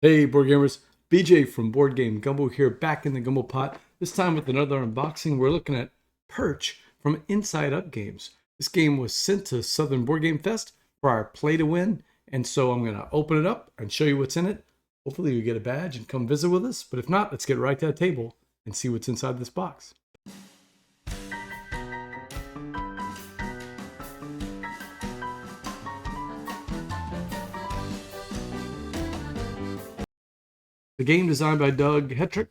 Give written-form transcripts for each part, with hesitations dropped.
Hey board gamers, BJ from Board Game Gumbo here, back in the Gumbo pot. This time with another unboxing. We're looking at PERCH from Inside Up Games. This game was sent to Southern Board Game Fest for our play to win, and so I'm going to open it up and show you what's in it. Hopefully you get a badge and come visit with us, but if not, let's get right to that table and see what's inside this box. The game designed by Doug Hetrick,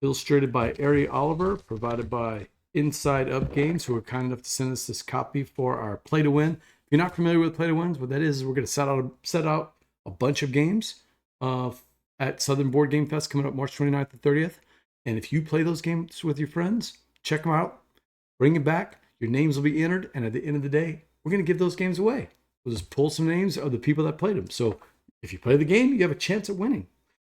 illustrated by Ari Oliver, provided by Inside Up Games, who were kind enough to send us this copy for our play to win. If you're not familiar with play to wins, what that is we're going to set out a bunch of games at Southern Board Game Fest coming up March 29th to 30th. And if you play those games with your friends, check them out, bring it back. Your names will be entered, and at the end of the day, we're going to give those games away. We'll just pull some names of the people that played them. So if you play the game, you have a chance at winning.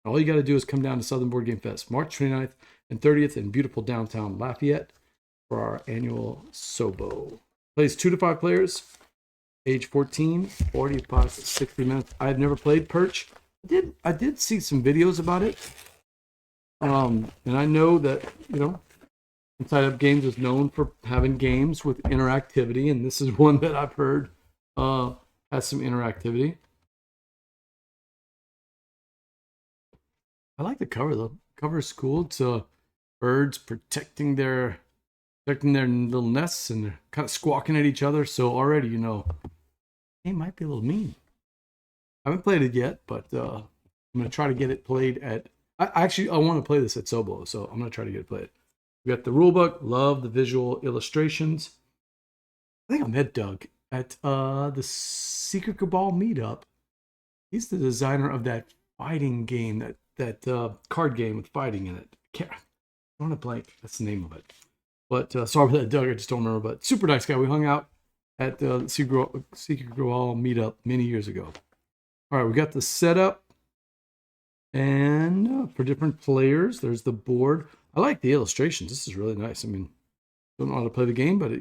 All you got to do is come down to Southern Board Game Fest, March 29th and 30th in beautiful downtown Lafayette for our annual SoBo. Plays 2 to 5 players, age 14, 45 to 60 minutes. I've never played PERCH. I did see some videos about it. And I know that, Inside Up Games is known for having games with interactivity, and this is one that I've heard has some interactivity. I like the cover though. Cover is cool. It's birds protecting their little nests, and they're kind of squawking at each other. So already, they might be a little mean. I haven't played it yet, but I'm gonna try to get it played at. I want to play this at SoBo, so I'm gonna try to get it played. We got the rule book. Love the visual illustrations. I think I met Doug at the Secret Cabal meetup. He's the designer of that fighting game that card game with fighting in it. I want to blank. That's the name of it. But sorry for that, Doug. I just don't remember. But super nice guy. We hung out at the Secret Cabal meetup many years ago. All right, we got the setup, and for different players, there's the board. I like the illustrations. This is really nice. I mean, don't know how to play the game, but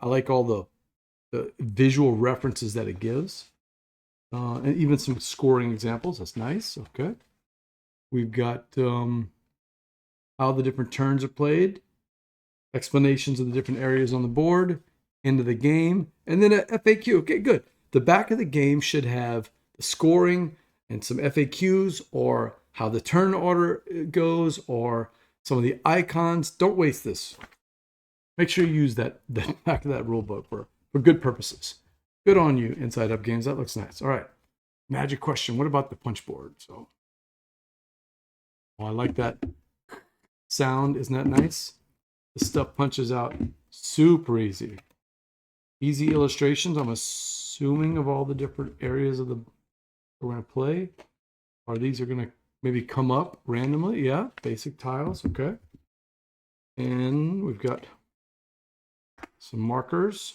I like all the visual references that it gives, and even some scoring examples. That's nice. Okay. We've got how the different turns are played, explanations of the different areas on the board, end of the game, and then a FAQ. Okay, good. The back of the game should have the scoring and some FAQs, or how the turn order goes, or some of the icons. Don't waste this. Make sure you use the back of that rule book for good purposes. Good on you, Inside Up Games. That looks nice. All right. Magic question. What about the punch board? I like that sound. Isn't that nice? The stuff punches out super easy. Easy illustrations, I'm assuming, of all the different areas of we're going to play. Or these are going to maybe come up randomly. Yeah, basic tiles. Okay. And we've got some markers.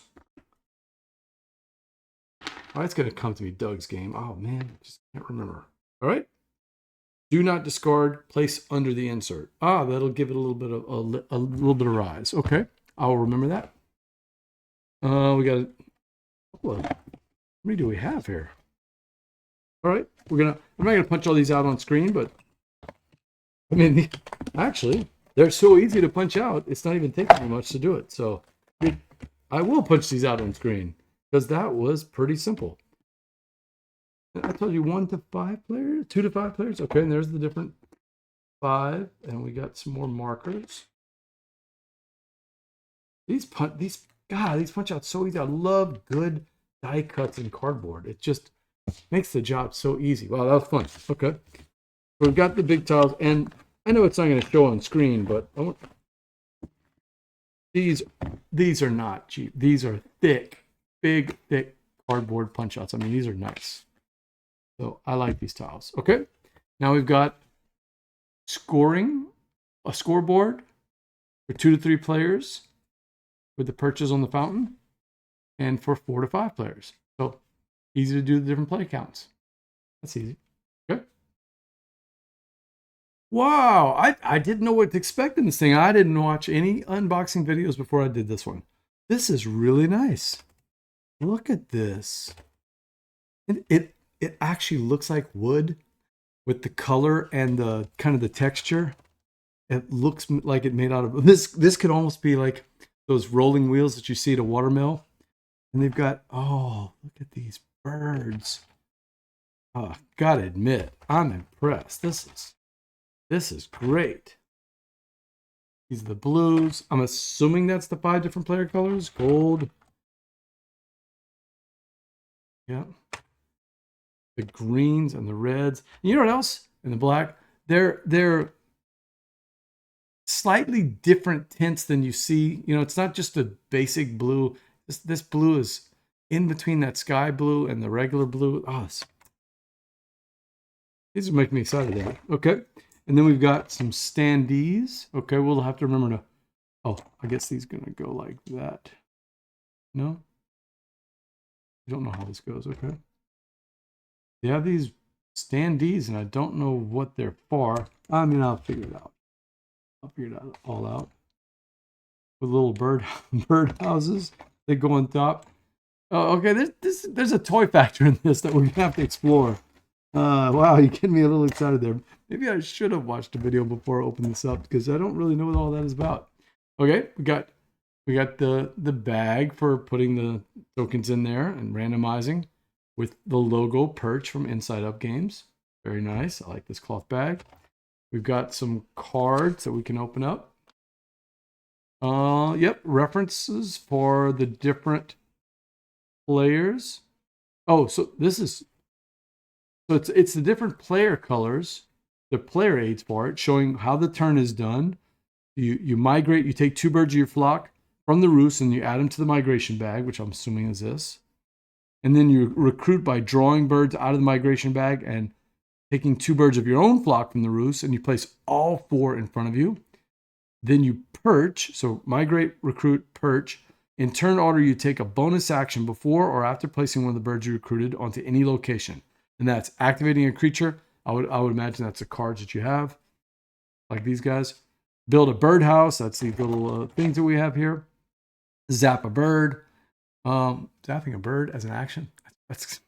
Oh, it's going to come to me, Doug's game. Oh, man, just can't remember. All right. Do not discard. Place under the insert. That'll give it a little bit of rise. Okay, I'll remember that. We got how many do we have here? All right, I'm not gonna punch all these out on screen, but I mean, actually, they're so easy to punch out. It's not even taking me much to do it. So I will punch these out on screen because that was pretty simple. I told you 1 to 5 players, 2 to 5 players. Okay, and there's the different 5, and we got some more markers. These punch out so easy. I love good die cuts in cardboard. It just makes the job so easy. Wow, that was fun. Okay, so we've got the big tiles, and I know it's not going to show on screen, but these are not cheap. These are thick, big, thick cardboard punch outs. I mean, these are nice. So I like these tiles. Okay, now we've got a scoreboard for 2 to 3 players with the perches on the fountain, and for 4 to 5 players. So easy to do the different play counts. That's easy. Okay. Wow, I didn't know what to expect in this thing. I didn't watch any unboxing videos before I did this one. This is really nice. Look at this. It actually looks like wood. with the color and the kind of the texture. It looks like it made out of this. This could almost be like those rolling wheels that you see at a watermill. And they've got, oh, look at these birds. Oh, gotta admit, I'm impressed. This is great. These are the blues. I'm assuming that's the 5 different player colors. Gold. Yeah. The greens and the reds. And you know what else? And the black. They're slightly different tints than you see. You know, it's not just a basic blue. This blue is in between that sky blue and the regular blue. Oh, these are making me excited there. Okay. And then we've got some standees. Okay, we'll have to remember to... Oh, I guess these are going to go like that. No? I don't know how this goes. Okay. They have these standees, and I don't know what they're for. I mean, I'll figure it out. I'll figure it all out. With little bird houses. They go on top. Oh, okay, there's a toy factor in this that we're going to have to explore. Wow, you're getting me a little excited there. Maybe I should have watched a video before I opened this up because I don't really know what all that is about. Okay, we got the bag for putting the tokens in there and randomizing with the logo PERCH from Inside Up Games. Very nice. I like this cloth bag. We've got some cards that we can open up. Yep, references for the different players. Oh, so this is... So it's the different player colors, the player aids part, showing how the turn is done. You migrate, you take 2 birds of your flock from the roost and you add them to the migration bag, which I'm assuming is this. And then you recruit by drawing birds out of the migration bag and taking 2 birds of your own flock from the roost, and you place all 4 in front of you. Then you perch, so migrate, recruit, perch. In turn order, you take a bonus action before or after placing one of the birds you recruited onto any location. And that's activating a creature. I would imagine that's the cards that you have, like these guys. Build a birdhouse. That's the little things that we have here. Zap a bird. Zapping a bird as an action. That's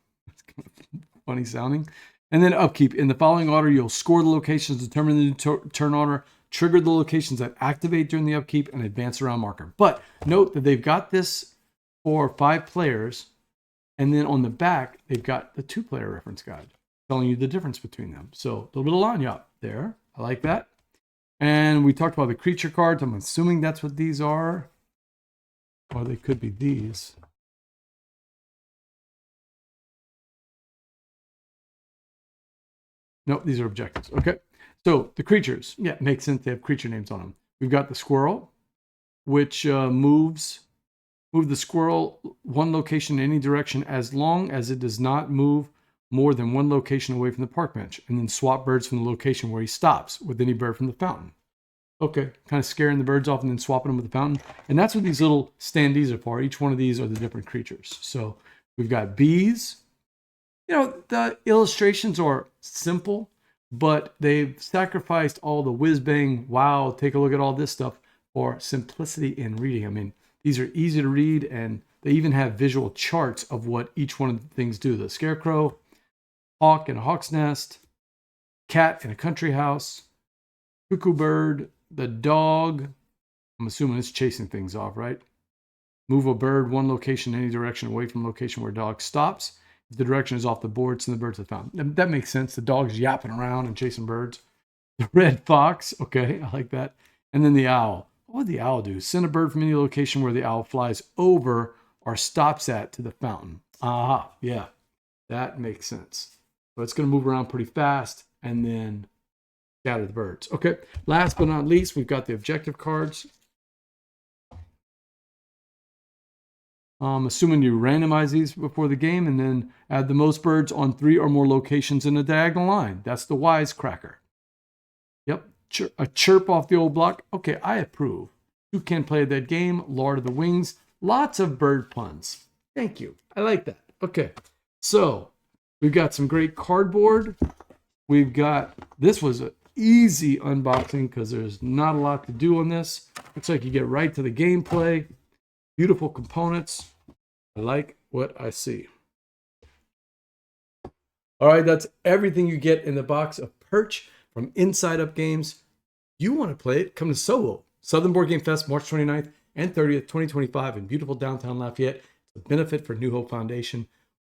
kind of funny sounding. And then upkeep. In the following order, you'll score the locations, determine the turn order, trigger the locations that activate during the upkeep, and advance around marker. But note that they've got this for 5 players. And then on the back, they've got the 2-player reference guide telling you the difference between them. So a little bit of line up there. I like that. And we talked about the creature cards. I'm assuming that's what these are. Or they could be these. Nope, these are objectives. Okay. So the creatures. Yeah, makes sense. They have creature names on them. We've got the squirrel, which move the squirrel 1 location in any direction as long as it does not move more than 1 location away from the park bench, and then swap birds from the location where he stops with any bird from the fountain. Okay, kind of scaring the birds off and then swapping them with the fountain. And that's what these little standees are for. Each one of these are the different creatures. So we've got bees. You know, the illustrations are simple, but they've sacrificed all the whiz-bang, wow, take a look at all this stuff for simplicity in reading. I mean, these are easy to read, and they even have visual charts of what each one of the things do. The scarecrow, hawk in a hawk's nest, cat in a country house, cuckoo bird, the dog. I'm assuming it's chasing things off, right? Move a bird 1 location in any direction away from the location where dog stops. If the direction is off the board, send the bird to the fountain. That makes sense. The dog's yapping around and chasing birds. The red fox. Okay, I like that. And then the owl. What would the owl do? Send a bird from any location where the owl flies over or stops at to the fountain. Aha, yeah, that makes sense. So it's going to move around pretty fast and then scatter the birds. Okay, last but not least, we've got the objective cards. Assuming you randomize these before the game and then add the most birds on 3 or more locations in a diagonal line. That's the wisecracker. Yep, a chirp off the old block. Okay, I approve. You can play that game. Lord of the Wings. Lots of bird puns. Thank you. I like that. Okay, so we've got some great cardboard. We've got, this was an easy unboxing because there's not a lot to do on this. Looks like you get right to the gameplay. Beautiful components. I like what I see. All right, that's everything you get in the box of Perch from Inside Up Games. You want to play it? Come to SoBo, Southern Board Game Fest, March 29th and 30th, 2025 in beautiful downtown Lafayette. It's a benefit for New Hope Foundation.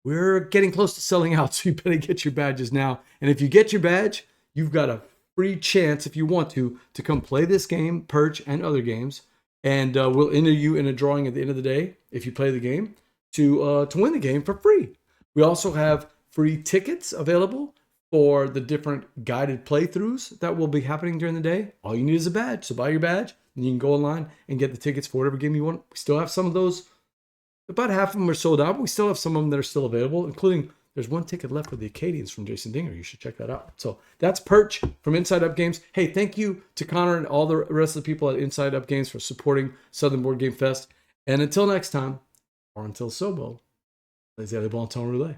We're getting close to selling out, so you better get your badges now. And if you get your badge, you've got a free chance, if you want to come play this game, Perch, and other games. And we'll enter you in a drawing at the end of the day, if you play the game, to win the game for free. We also have free tickets available for the different guided playthroughs that will be happening during the day. All you need is a badge. So buy your badge, and you can go online and get the tickets for whatever game you want. We still have some of those. About half of them are sold out, but we still have some of them that are still available, including there's one ticket left for the Acadians from Jason Dinger. You should check that out. So that's Perch from Inside Up Games. Hey, thank you to Connor and all the rest of the people at Inside Up Games for supporting Southern Board Game Fest. And until next time, or until SoBo, les allez bon temps rouler.